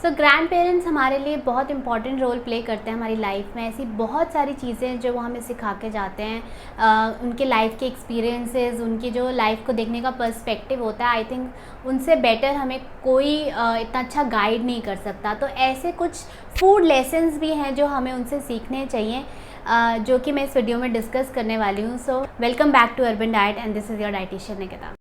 सो grand parents हमारे लिए बहुत इंपॉर्टेंट रोल प्ले करते हैं हमारी लाइफ में। ऐसी बहुत सारी चीज़ें जो वो हमें सिखा के जाते हैं, उनके लाइफ के एक्सपीरियंसेस, उनकी जो लाइफ को देखने का पर्सपेक्टिव होता है, आई थिंक उनसे बेटर हमें कोई इतना अच्छा गाइड नहीं कर सकता। तो ऐसे कुछ फूड लेसन्स भी हैं जो हमें उनसे सीखने चाहिए, जो कि मैं इस वीडियो में डिस्कस करने वाली हूँ। So welcome back to urban diet and this is your dietitian Nikita.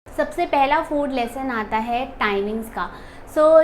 सबसे पहला फूड लेसन आता है टाइमिंग्स का।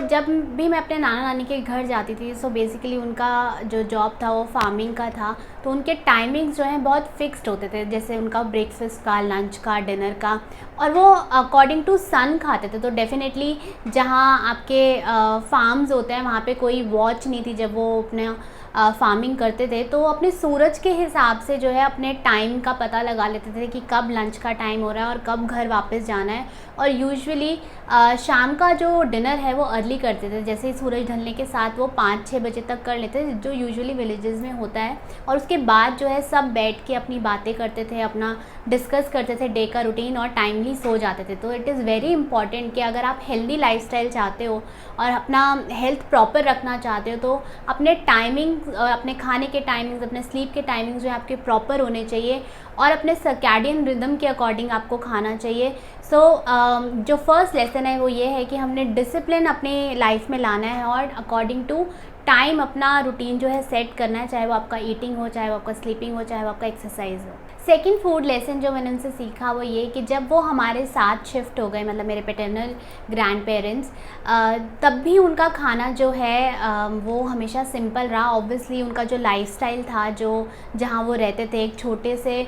जब भी मैं अपने नाना नानी के घर जाती थी, बेसिकली उनका जो जॉब था वो फार्मिंग का था, तो उनके टाइमिंग्स जो हैं बहुत फिक्स्ड होते थे। जैसे उनका ब्रेकफास्ट का, लंच का, डिनर का, और वो अकॉर्डिंग टू सन खाते थे। तो डेफिनेटली जहाँ आपके फार्म्स होते हैं वहाँ पे कोई वॉच नहीं थी जब वो अपने फार्मिंग करते थे। तो अपने सूरज के हिसाब से जो है अपने टाइम का पता लगा लेते थे कि कब लंच का टाइम हो रहा है और कब घर वापस जाना है। और यूजुअली शाम का जो डिनर है वो अर्ली करते थे, जैसे ही सूरज ढलने के साथ वो 5-6 बजे तक कर लेते थे, जो यूजुअली विलेजेस में होता है। और उसके बाद जो है सब बैठ के अपनी बातें करते थे, अपना डिस्कस करते थे डे का रूटीन, और टाइमली सो जाते थे। तो इट इज़ वेरी इंपॉर्टेंट कि अगर आप हेल्दी लाइफस्टाइल चाहते हो और अपना हेल्थ प्रॉपर रखना चाहते हो, तो अपने टाइमिंग, अपने खाने के टाइमिंग्स, अपने स्लीप के टाइमिंग्स जो है आपके प्रॉपर होने चाहिए, और अपने सर्कैडियन रिदम के अकॉर्डिंग आपको खाना चाहिए। जो फर्स्ट लेसन है वो ये है कि हमने डिसिप्लिन अपनी लाइफ में लाना है और अकॉर्डिंग टू टाइम अपना रूटीन जो है सेट करना है, चाहे वो आपका ईटिंग हो, चाहे वो आपका स्लीपिंग हो, चाहे वो आपका एक्सरसाइज हो। सेकेंड फूड लेसन जो मैंने उनसे सीखा वो ये कि जब वो हमारे साथ शिफ्ट हो गए, मतलब मेरे पैटर्नल ग्रैंड पेरेंट्स, तब भी उनका खाना जो है वो हमेशा सिंपल रहा। ऑब्वियसली उनका जो लाइफस्टाइल था, जो जहाँ वो रहते थे एक छोटे से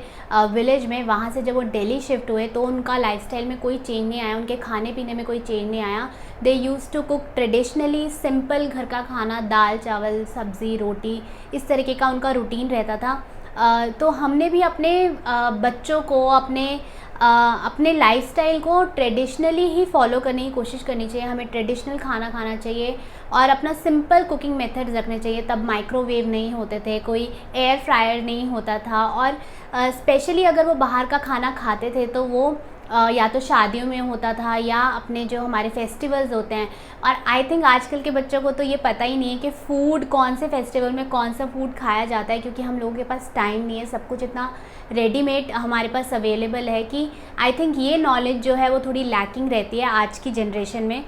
विलेज में, वहाँ से जब वो दिल्ली शिफ्ट हुए तो उनका लाइफस्टाइल में कोई चेंज नहीं आया, उनके खाने पीने में कोई चेंज नहीं आया। They use to cook traditionally simple घर का खाना, दाल चावल सब्ज़ी रोटी, इस तरीके का उनका रूटीन रहता था। तो हमने भी अपने बच्चों को अपने लाइफस्टाइल को ट्रेडिशनली ही फॉलो करने की कोशिश करनी चाहिए। हमें ट्रेडिशनल खाना खाना चाहिए और अपना सिंपल कुकिंग मेथड्स रखने चाहिए। तब माइक्रोवेव नहीं होते थे, कोई एयर फ्रायर नहीं होता था, और स्पेशली अगर वो बाहर का खाना खाते थे तो वो या तो शादियों में होता था या अपने जो हमारे फेस्टिवल्स होते हैं। और आई थिंक आजकल के बच्चों को तो ये पता ही नहीं है कि फ़ूड कौन से फेस्टिवल में कौन सा फूड खाया जाता है, क्योंकि हम लोगों के पास टाइम नहीं है, सब कुछ इतना रेडीमेड हमारे पास अवेलेबल है कि आई थिंक ये नॉलेज जो है वो थोड़ी लैकिंग रहती है आज की जनरेशन में,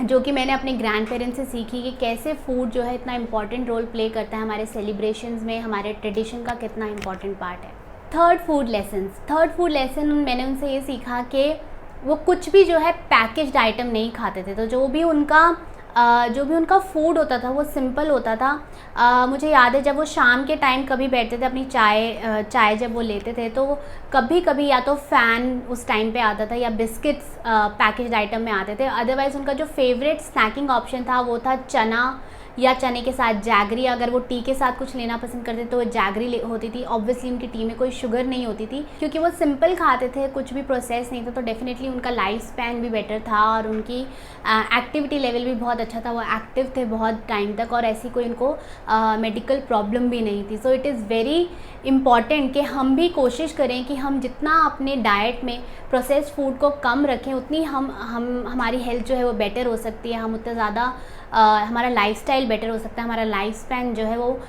जो कि मैंने अपने ग्रैंड पेरेंट्स से सीखी कि कैसे फूड जो है इतना इंपॉर्टेंट रोल प्ले करता है हमारे सेलिब्रेशंस में, हमारे ट्रेडिशन का कितना इंपॉर्टेंट पार्ट है। थर्ड फूड लेसन मैंने उनसे ये सीखा कि वो कुछ भी जो है पैकेज्ड आइटम नहीं खाते थे। तो जो भी उनका फूड होता था वो सिंपल होता था। मुझे याद है जब वो शाम के टाइम कभी बैठते थे अपनी चाय जब वो लेते थे, तो कभी कभी या तो फ़ैन उस टाइम पे आता था या बिस्किट्स पैकेज्ड आइटम में आते थे। अदरवाइज़ उनका जो फेवरेट स्नैकिंग ऑप्शन था वो था चना, या चने के साथ जैगरी। अगर वो टी के साथ कुछ लेना पसंद करते तो वो जैगरी होती थी। ऑब्वियसली उनकी टी में कोई शुगर नहीं होती थी, क्योंकि वो सिंपल खाते थे, कुछ भी प्रोसेस नहीं था। तो डेफिनेटली उनका लाइफ स्पैन भी बेटर था और उनकी एक्टिविटी लेवल भी बहुत अच्छा था। वो एक्टिव थे बहुत टाइम तक और ऐसी कोई उनको मेडिकल प्रॉब्लम भी नहीं थी। सो इट इज़ वेरी इम्पॉर्टेंट कि हम भी कोशिश करें कि हम जितना अपने डाइट में प्रोसेस्ड फूड को कम रखें, उतनी हमारी हेल्थ जो है वो बेटर हो सकती है। हम उतना ज़्यादा हमारा लाइफस्टाइल बेटर हो सकता है, हमारा लाइफ स्पैन जो है वो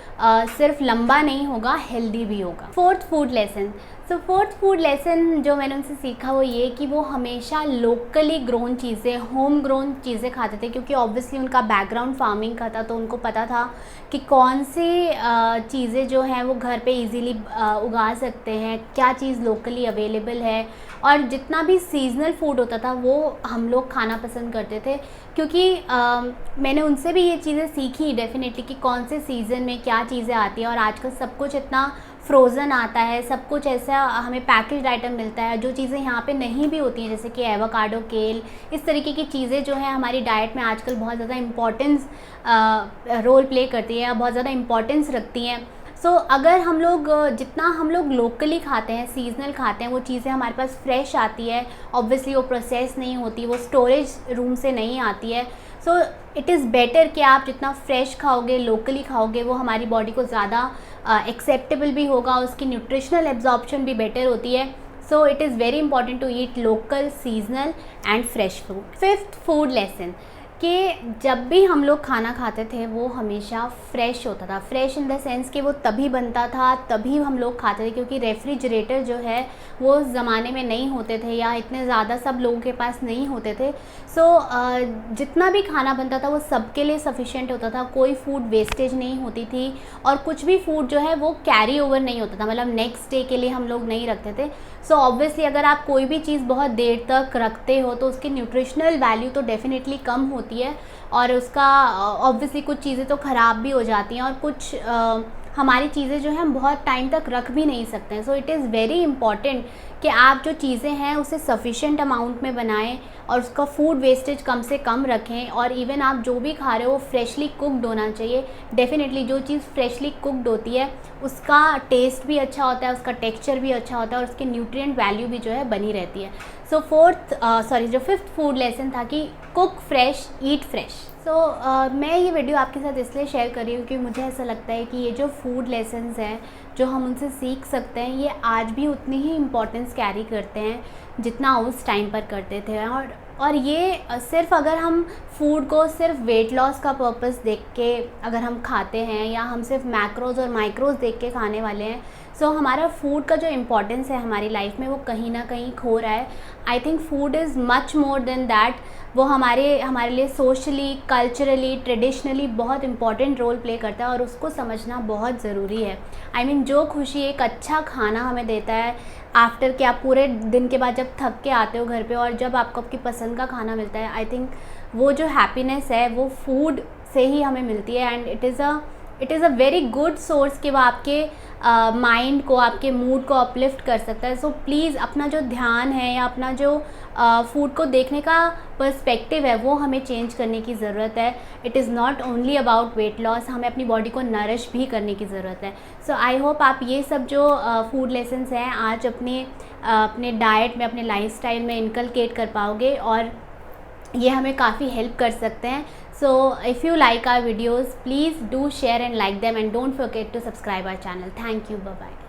सिर्फ लंबा नहीं होगा, हेल्दी भी होगा। फोर्थ फूड लेसन जो मैंने उनसे सीखा वो ये कि वो हमेशा लोकली ग्रोन चीज़ें, होम ग्रोन चीज़ें खाते थे, क्योंकि ऑब्वियसली उनका बैकग्राउंड फार्मिंग का था। तो उनको पता था कि कौन सी चीज़ें जो हैं वो घर पे इजीली उगा सकते हैं, क्या चीज़ लोकली अवेलेबल है। और जितना भी सीजनल फूड होता था वो हम लोग खाना पसंद करते थे, क्योंकि मैंने उनसे भी ये चीज़ें सीखी डेफिनेटली कि कौन से सीज़न में क्या चीज़ें आती है। और आजकल सब कुछ इतना फ्रोज़न आता है, सब कुछ ऐसा हमें पैकेज्ड आइटम मिलता है, जो चीज़ें यहाँ पे नहीं भी होती हैं, जैसे कि एवोकाडो, केल, इस तरीके की चीज़ें जो हैं हमारी डाइट में आजकल बहुत ज़्यादा इम्पॉर्टेंस रोल प्ले करती है, बहुत ज़्यादा इम्पॉर्टेंस रखती हैं। अगर जितना हम लोग लोकली खाते हैं, सीजनल खाते हैं, वो चीज़ें हमारे पास फ्रेश आती है, ऑब्वियसली वो प्रोसेस नहीं होती, वो स्टोरेज रूम से नहीं आती है। इट इज़ बेटर कि आप जितना फ्रेश खाओगे, लोकली खाओगे, वो हमारी बॉडी को ज़्यादा एक्सेप्टेबल भी होगा, उसकी न्यूट्रिशनल एब्जॉर्प्शन भी बेटर होती है। So it is very important to eat local, seasonal and fresh food. Fifth food lesson कि जब भी हम लोग खाना खाते थे वो हमेशा फ्रेश होता था। फ्रेश इन द सेंस कि वो तभी बनता था, तभी हम लोग खाते थे, क्योंकि रेफ्रिजरेटर जो है वो उस ज़माने में नहीं होते थे या इतने ज़्यादा सब लोगों के पास नहीं होते थे। सो जितना भी खाना बनता था वो सबके लिए सफिशिएंट होता था, कोई फूड वेस्टेज नहीं होती थी और कुछ भी फूड जो है वो कैरी ओवर नहीं होता था, मतलब नेक्स्ट डे के लिए हम लोग नहीं रखते थे। सो ऑब्वियसली अगर आप कोई भी चीज़ बहुत देर तक रखते हो तो उसकी न्यूट्रिशनल वैल्यू तो डेफिनेटली कम होती है और उसका ऑब्वियसली कुछ चीज़ें तो ख़राब भी हो जाती हैं और कुछ हमारी चीज़ें जो है हम बहुत टाइम तक रख भी नहीं सकते हैं। सो इट इज़ वेरी इंपॉर्टेंट कि आप जो चीज़ें हैं उसे सफिशेंट अमाउंट में बनाएं और उसका फूड वेस्टेज कम से कम रखें। और इवन आप जो भी खा रहे हो वो फ्रेशली कुकड होना चाहिए। डेफिनेटली जो चीज़ फ्रेशली कुकड होती है उसका टेस्ट भी अच्छा होता है, उसका टेक्सचर भी अच्छा होता है और उसकी न्यूट्रिएंट वैल्यू भी जो है बनी रहती है। सो जो फिफ्थ फूड लेसन था कि कुक फ्रेश, ईट फ्रेश। मैं ये वीडियो आपके साथ इसलिए शेयर कर रही हूँ क्योंकि मुझे ऐसा लगता है कि ये जो फूड लेसन्स हैं जो हम उनसे सीख सकते हैं ये आज भी उतनी ही इम्पोर्टेंस कैरी करते हैं जितना उस टाइम पर करते थे। और ये सिर्फ अगर हम फूड को सिर्फ वेट लॉस का पर्पस देख के अगर हम खाते हैं या हम सिर्फ मैक्रोज और माइक्रोज देख के खाने वाले हैं, सो हमारा फूड का जो इम्पोर्टेंस है हमारी लाइफ में वो कहीं ना कहीं खो रहा है। I think food is much more than that. वो हमारे लिए सोशली, कल्चरली, ट्रेडिशनली बहुत इंपॉर्टेंट रोल प्ले करता है और उसको समझना बहुत ज़रूरी है। आई मीन जो खुशी एक अच्छा खाना हमें देता है आफ्टर कि आप पूरे दिन के बाद जब थक के आते हो घर पे और जब आपको आपकी पसंद का खाना मिलता है, आई थिंक वो जो हैप्पीनेस है वो फूड से ही हमें मिलती है। And it is a very good source कि वो आपके माइंड को, आपके मूड को अपलिफ्ट कर सकता है। सो प्लीज़ अपना जो ध्यान है या अपना जो फूड को देखने का पर्सपेक्टिव है वो हमें चेंज करने की ज़रूरत है। It is not only about weight loss, हमें अपनी बॉडी को नरिश भी करने की ज़रूरत है। सो आई होप आप ये सब जो फूड लेसन्स हैं आज अपने डाइट में, अपने लाइफस्टाइल में इनकलकेट कर पाओगे और ये हमें काफ़ी हेल्प कर सकते हैं। So if you like our videos, please do share and like them and don't forget to subscribe our channel. Thank you. Bye bye.